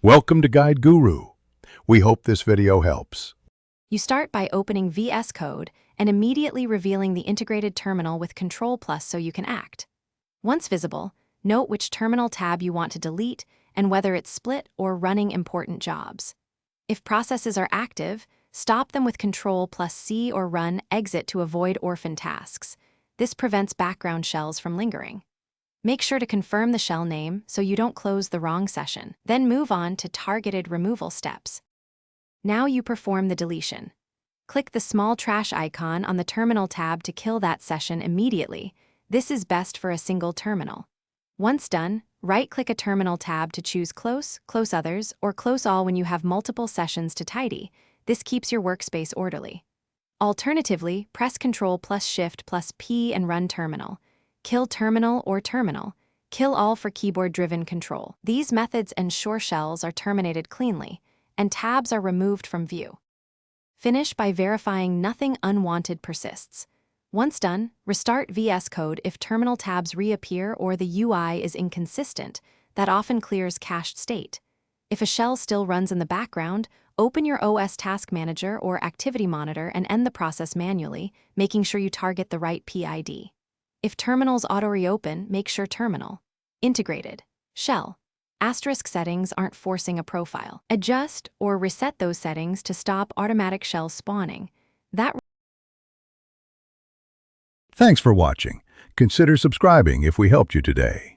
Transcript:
Welcome to Guide Guru. We hope this video helps. You start by opening Vscode and immediately revealing the integrated terminal with Control+ so you can act. Once visible, note which terminal tab you want to delete and whether it's split or running important jobs. If processes are active, stop them with Control+C or Run Exit to avoid orphan tasks. This prevents background shells from lingering. Make sure to confirm the shell name so you don't close the wrong session. Then move on to targeted removal steps. Now you perform the deletion. Click the small trash icon on the Terminal tab to kill that session immediately. This is best for a single terminal. Once done, right-click a Terminal tab to choose Close, Close Others, or Close All when you have multiple sessions to tidy. This keeps your workspace orderly. Alternatively, press Ctrl+Shift+P and run Terminal. Kill Terminal or Terminal. Kill all for keyboard-driven control. These methods ensure shells are terminated cleanly, and tabs are removed from view. Finish by verifying nothing unwanted persists. Once done, restart Vscode if terminal tabs reappear or the UI is inconsistent. That often clears cached state. If a shell still runs in the background, open your OS Task Manager or Activity Monitor and end the process manually, making sure you target the right PID. If terminals auto-reopen, make sure Terminal, Integrated, Shell, * settings aren't forcing a profile. Adjust or reset those settings to stop automatic shell spawning. Thanks for watching. Consider subscribing if we helped you today.